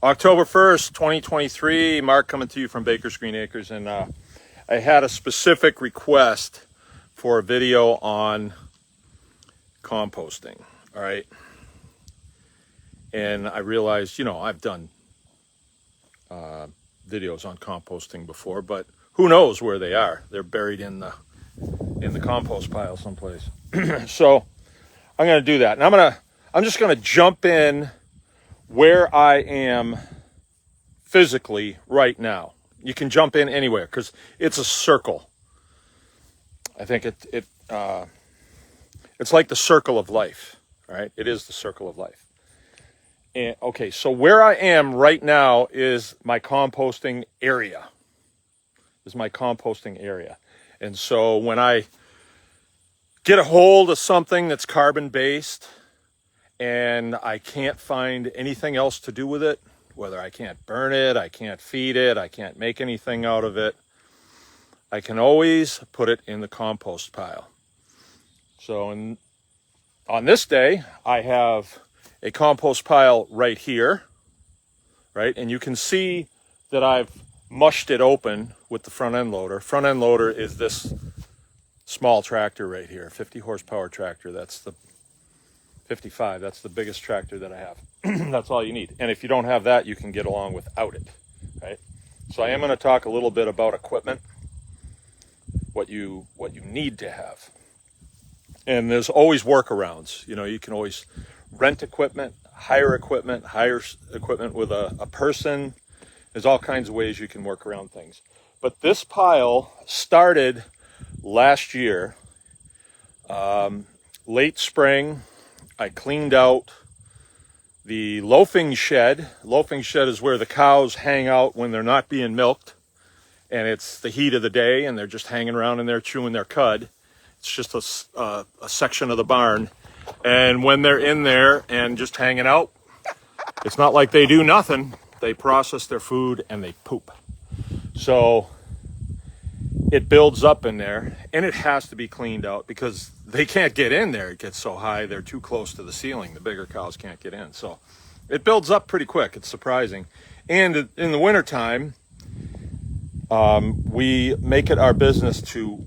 October 1st, 2023, Mark coming to you from Baker's Green Acres, and I had a specific request for a video on composting, all right? And I realized, I've done videos on composting before, but who knows where they are? They're buried in the compost pile someplace. So I'm going to do that, and I'm just going to jump in where I am physically right now. You can jump in anywhere because it's a circle. I think it's like the circle of life, right? It is the circle of life. And okay, so where I am right now is my composting area. And so when I get a hold of something that's carbon-based and I can't find anything else to do with it, whether I can't burn it, I can't feed it, I can't make anything out of it, I can always put it in the compost pile. So on this day, I have a compost pile right here, right? And you can see that I've mushed it open with the front end loader. Front end loader is this small tractor right here, 50 horsepower tractor. That's the 55, that's the biggest tractor that I have. That's all you need. And if you don't have that, you can get along without it, right? So I am going to talk a little bit about equipment, what you need to have. And there's always workarounds. You can always rent equipment, hire equipment with a person. There's all kinds of ways you can work around things. But this pile started last year, late spring. I cleaned out the loafing shed. Loafing shed is where the cows hang out when they're not being milked, and it's the heat of the day, and they're just hanging around in there chewing their cud. It's just a section of the barn, and when they're in there and just hanging out, it's not like they do nothing. They process their food and they poop. So it builds up in there, and it has to be cleaned out because they can't get in there. It gets so high, they're too close to the ceiling. The bigger cows can't get in. So it builds up pretty quick. It's surprising. And in the wintertime, we make it our business to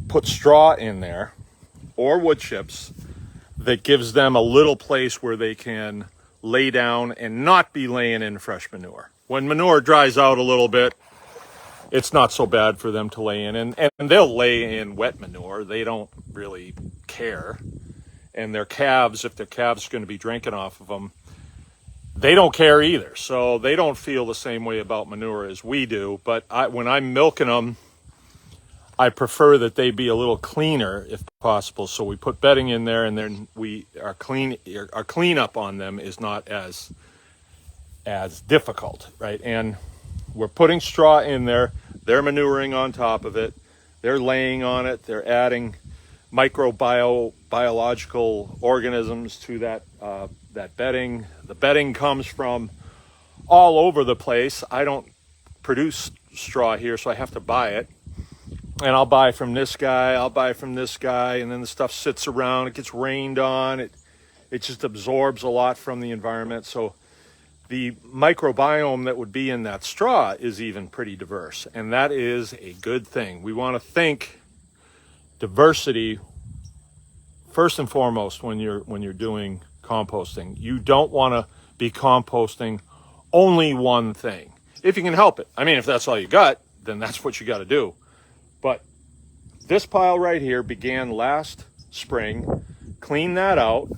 put straw in there or wood chips that gives them a little place where they can lay down and not be laying in fresh manure. When manure dries out a little bit, it's not so bad for them to lay in, and they'll lay in wet manure. They don't really care. And their calves, if their calves are going to be drinking off of them, they don't care either. So they don't feel the same way about manure as we do. But when I'm milking them, I prefer that they be a little cleaner if possible. So we put bedding in there, and then our cleanup on them is not as difficult, right? And we're putting straw in there. They're manuring on top of it. They're laying on it. They're adding biological organisms to that bedding. The bedding comes from all over the place. I don't produce straw here, so I have to buy it. And I'll buy from this guy, I'll buy from this guy, and then the stuff sits around. It gets rained on. It just absorbs a lot from the environment. So the microbiome that would be in that straw is even pretty diverse, and that is a good thing. We want to think diversity first and foremost when you're doing composting. You don't want to be composting only one thing if you can help it. I mean, if that's all you got, then that's what you got to do. But this pile right here began last spring. Cleaned that out.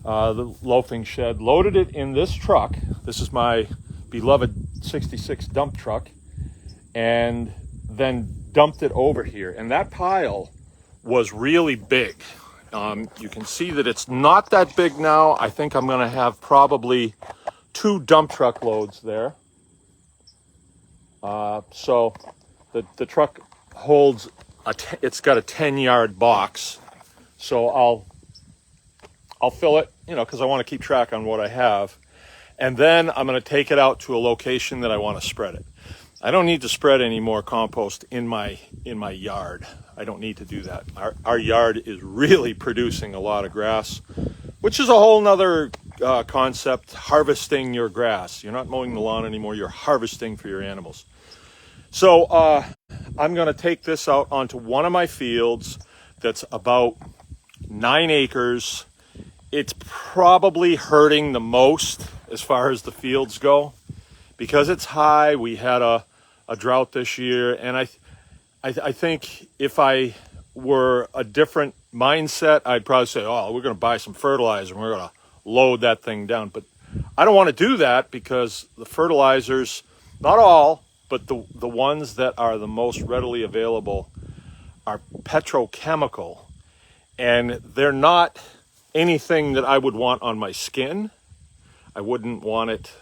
The loafing shed, loaded it in this truck. This is my beloved 66 dump truck, and then dumped it over here. And that pile was really big. You can see that it's not that big now. I think I'm going to have probably 2 dump truck loads there. So the truck holds it's got a 10-yard box. So I'll fill it, because I want to keep track on what I have. And then I'm going to take it out to a location that I want to spread it. I don't need to spread any more compost in my yard. I don't need to do that. Our yard is really producing a lot of grass, which is a whole nother concept, harvesting your grass. You're not mowing the lawn anymore, you're harvesting for your animals. So I'm going to take this out onto one of my fields that's about 9 acres. It's probably hurting the most as far as the fields go because it's high. We had a drought this year, and I think if I were a different mindset, I'd probably say, oh, we're going to buy some fertilizer and we're going to load that thing down. But I don't want to do that because the fertilizers, not all, but the ones that are the most readily available are petrochemical, and they're not anything that I would want on my skin. I wouldn't want it.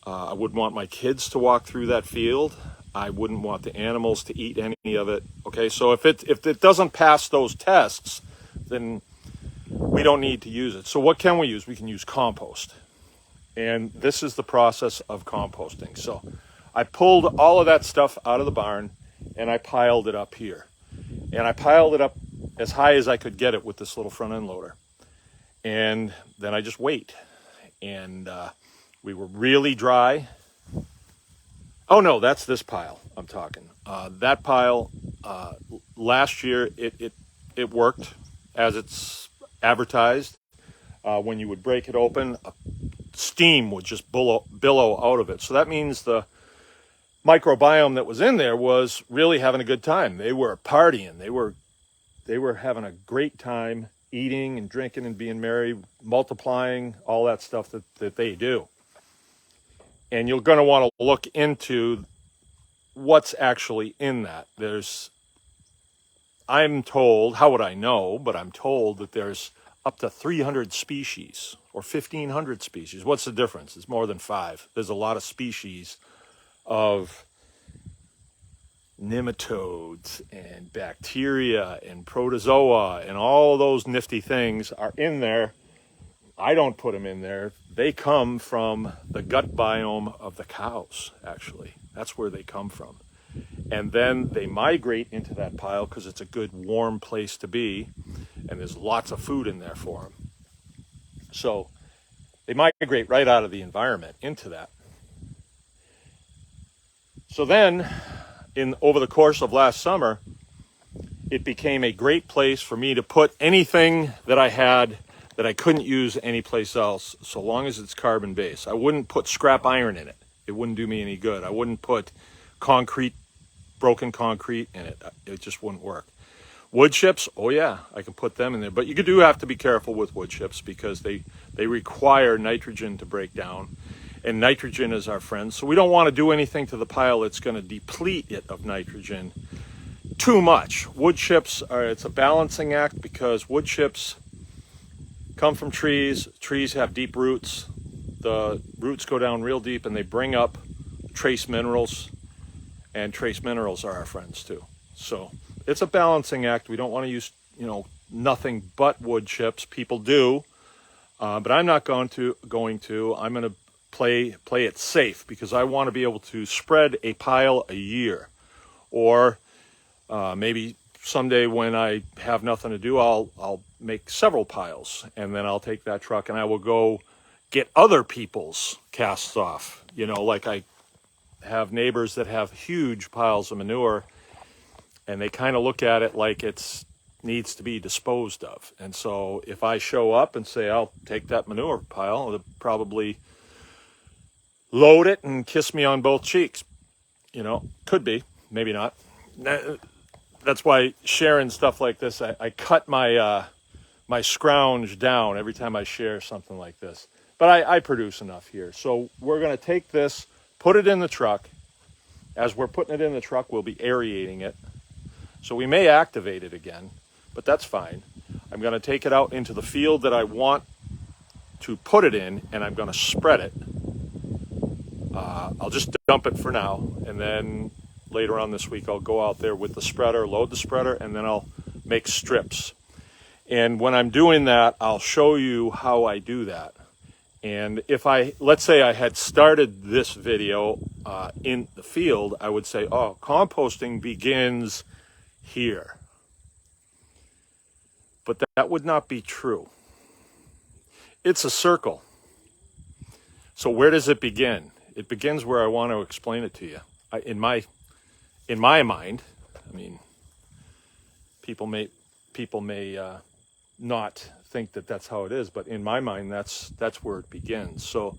I wouldn't want my kids to walk through that field. I wouldn't want the animals to eat any of it. Okay, so if it doesn't pass those tests, then we don't need to use it. So what can we use? We can use compost. And this is the process of composting. So I pulled all of that stuff out of the barn and I piled it up here. And I piled it up as high as I could get it with this little front end loader. And then I just wait. And we were really dry. Oh no, that's this pile I'm talking. That pile, last year it worked as it's advertised. When you would break it open, steam would just billow out of it. So that means the microbiome that was in there was really having a good time. They were partying. They were having a great time eating and drinking and being merry, multiplying, all that stuff that they do. And you're going to want to look into what's actually in that. I'm told, how would I know, but I'm told that there's up to 300 species or 1,500 species. What's the difference? It's more than 5. There's a lot of species of nematodes and bacteria and protozoa and all those nifty things are in there. I don't put them in there. They come from the gut biome of the cows, actually. That's where they come from. And then they migrate into that pile because it's a good warm place to be, and there's lots of food in there for them. So they migrate right out of the environment into that. So then, over the course of last summer, it became a great place for me to put anything that I had that I couldn't use anyplace else, so long as it's carbon-based. I wouldn't put scrap iron in it. It wouldn't do me any good. I wouldn't put broken concrete in it. It just wouldn't work. Wood chips, oh yeah, I can put them in there. But you do have to be careful with wood chips because they require nitrogen to break down. And nitrogen is our friend. So we don't want to do anything to the pile that's going to deplete it of nitrogen too much. Wood chips, it's a balancing act because wood chips come from trees. Trees have deep roots. The roots go down real deep and they bring up trace minerals. And trace minerals are our friends too. So it's a balancing act. We don't want to use, nothing but wood chips. People do, but I'm not going to. I'm going to play it safe because I want to be able to spread a pile a year, or maybe someday when I have nothing to do, I'll make several piles, and then I'll take that truck and I will go get other people's casts off. Like I have neighbors that have huge piles of manure, and they kind of look at it like it needs to be disposed of. And so if I show up and say, I'll take that manure pile, they'll probably load it and kiss me on both cheeks. Could be, maybe not. That's why sharing stuff like this, I cut my my scrounge down every time I share something like this. But I produce enough here. So we're going to take this, put it in the truck. As we're putting it in the truck, we'll be aerating it. So we may activate it again, but that's fine. I'm going to take it out into the field that I want to put it in, and I'm going to spread it. I'll just dump it for now, and then later on this week I'll go out there with the spreader, load the spreader, and then I'll make strips. And when I'm doing that, I'll show you how I do that. And let's say I had started this video in the field, I would say, composting begins here. But that would not be true. it's a circle. So where does it begin? It begins where I want to explain it to you. In my mind, I mean, people may not think that that's how it is, but in my mind, that's where it begins. So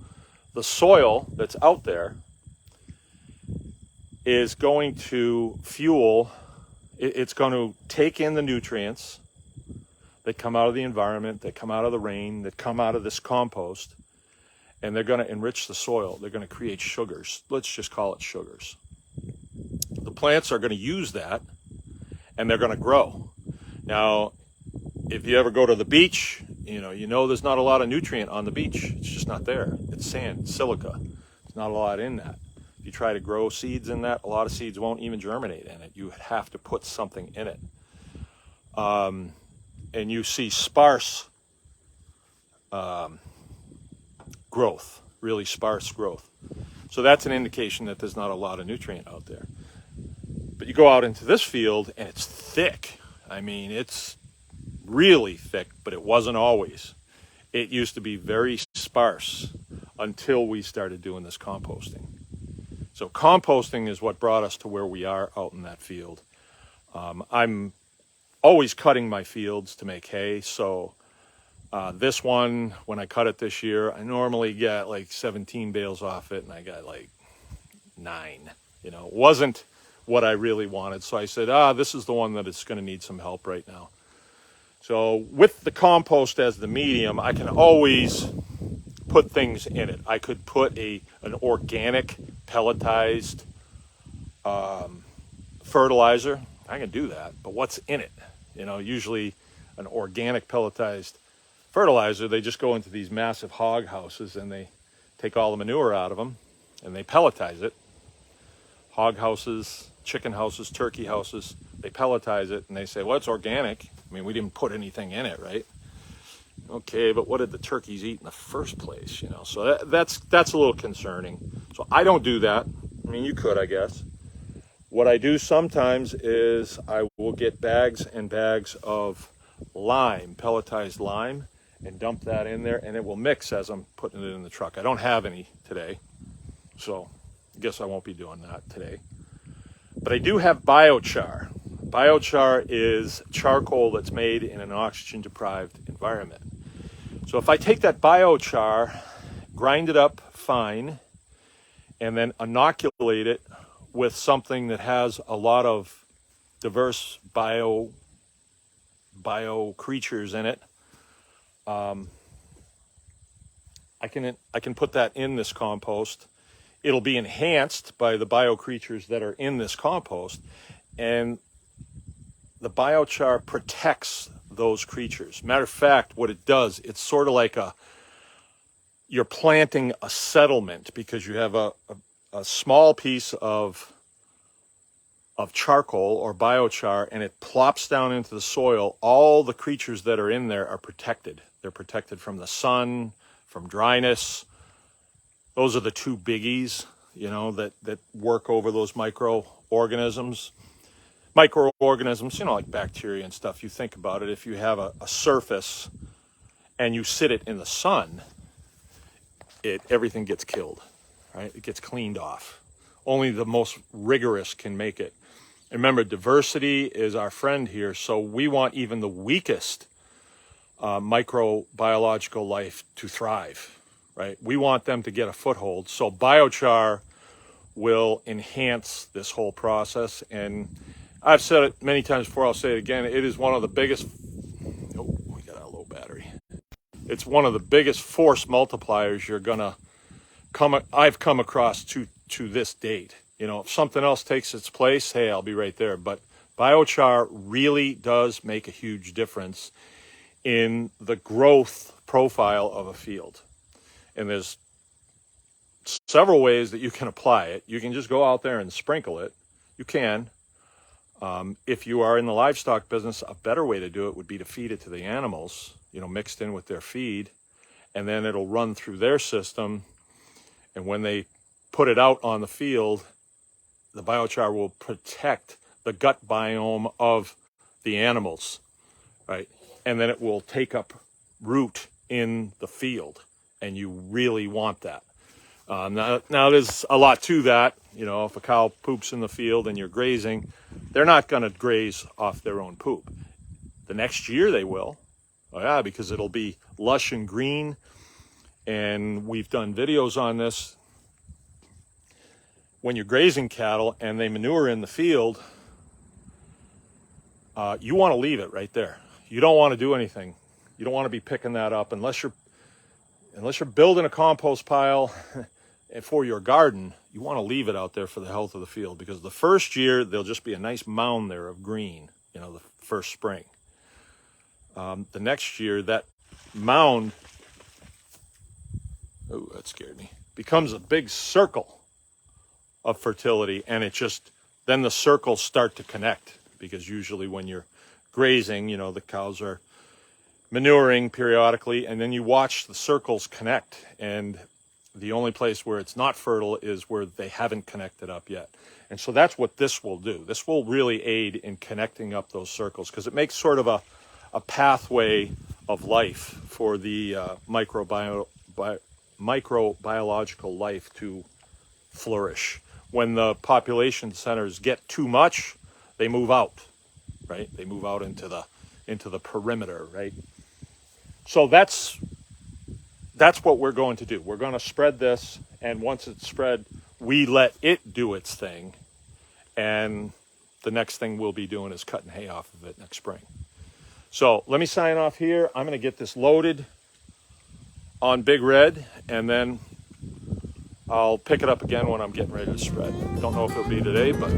the soil that's out there is going to fuel. It's going to take in the nutrients that come out of the environment, that come out of the rain, that come out of this compost, and they're going to enrich the soil. They're going to create sugars. Let's just call it sugars. The plants are going to use that, and they're going to grow. Now, if you ever go to the beach, you know there's not a lot of nutrient on the beach. It's just not there. It's sand, silica. There's not a lot in that. If you try to grow seeds in that, a lot of seeds won't even germinate in it. You have to put something in it. And you see sparse growth, really sparse growth. So that's an indication that there's not a lot of nutrient out there. But you go out into this field and it's thick. I mean, it's really thick, but it wasn't always. It used to be very sparse until we started doing this composting. So composting is what brought us to where we are out in that field. I'm always cutting my fields to make hay. So this one, when I cut it this year, I normally get like 17 bales off it, and I got like 9. It wasn't what I really wanted. So I said, this is the one that is going to need some help right now. So with the compost as the medium, I can always put things in it. I could put an organic pelletized fertilizer. I can do that, but what's in it? Usually an organic pelletized fertilizer, they just go into these massive hog houses and they take all the manure out of them and they pelletize it. Hog houses, chicken houses, turkey houses, they pelletize it and they say, well, it's organic. I mean, we didn't put anything in it, right? Okay, but what did the turkeys eat in the first place? So that's a little concerning. So I don't do that. I mean, you could, I guess. What I do sometimes is I will get bags and bags of lime, pelletized lime, and dump that in there, and it will mix as I'm putting it in the truck. I don't have any today, so I guess I won't be doing that today. But I do have biochar. Biochar is charcoal that's made in an oxygen-deprived environment. So if I take that biochar, grind it up fine, and then inoculate it with something that has a lot of diverse bio creatures in it, I can put that in this compost. It'll be enhanced by the bio creatures that are in this compost, and the biochar protects those creatures. Matter of fact, what it does, it's sort of like you're planting a settlement, because you have a small piece of charcoal or biochar, and it plops down into the soil. All the creatures that are in there are protected. They're protected from the sun, from dryness. Those are the two biggies, that work over those microorganisms. Microorganisms, like bacteria and stuff. You think about it, if you have a surface and you sit it in the sun, everything gets killed, right? It gets cleaned off. Only the most rigorous can make it. And remember, diversity is our friend here, so we want even the weakest microbiological life to thrive, right? We want them to get a foothold. So biochar will enhance this whole process. And I've said it many times before, I'll say it again, it is one of the biggest, we got a low battery. It's one of the biggest force multipliers I've come across to this date. If something else takes its place, hey, I'll be right there. But biochar really does make a huge difference in the growth profile of a field. And there's several ways that you can apply it. You can just go out there and sprinkle it. You can. If you are in the livestock business, a better way to do it would be to feed it to the animals, mixed in with their feed, and then it'll run through their system. And when they put it out on the field, the biochar will protect the gut biome of the animals, right? And then it will take up root in the field, and you really want that. Now there's a lot to that. You know, if a cow poops in the field and you're grazing, they're not going to graze off their own poop. The next year they will. Oh yeah, because it'll be lush and green. And we've done videos on this. When you're grazing cattle and they manure in the field, you want to leave it right there. You don't want to do anything. You don't want to be picking that up unless you're building a compost pile for your garden. You want to leave it out there for the health of the field, because the first year there'll just be a nice mound there of green, you know, the first spring. The next year that mound, oh, that scared me, becomes a big circle of fertility, and then the circles start to connect, because usually when you're grazing, you know, the cows are manuring periodically, and then you watch the circles connect, and the only place where it's not fertile is where they haven't connected up yet. And so that's what this will do. This will really aid in connecting up those circles, because it makes sort of a pathway of life for the microbiological life to flourish. When the population centers get too much, they move out, right? They move out into the perimeter, right? So that's what we're going to do. We're going to spread this, and once it's spread, we let it do its thing, and the next thing we'll be doing is cutting hay off of it next spring. So let me sign off here. I'm going to get this loaded on Big Red, and then I'll pick it up again when I'm getting ready to spread. Don't know if it'll be today, but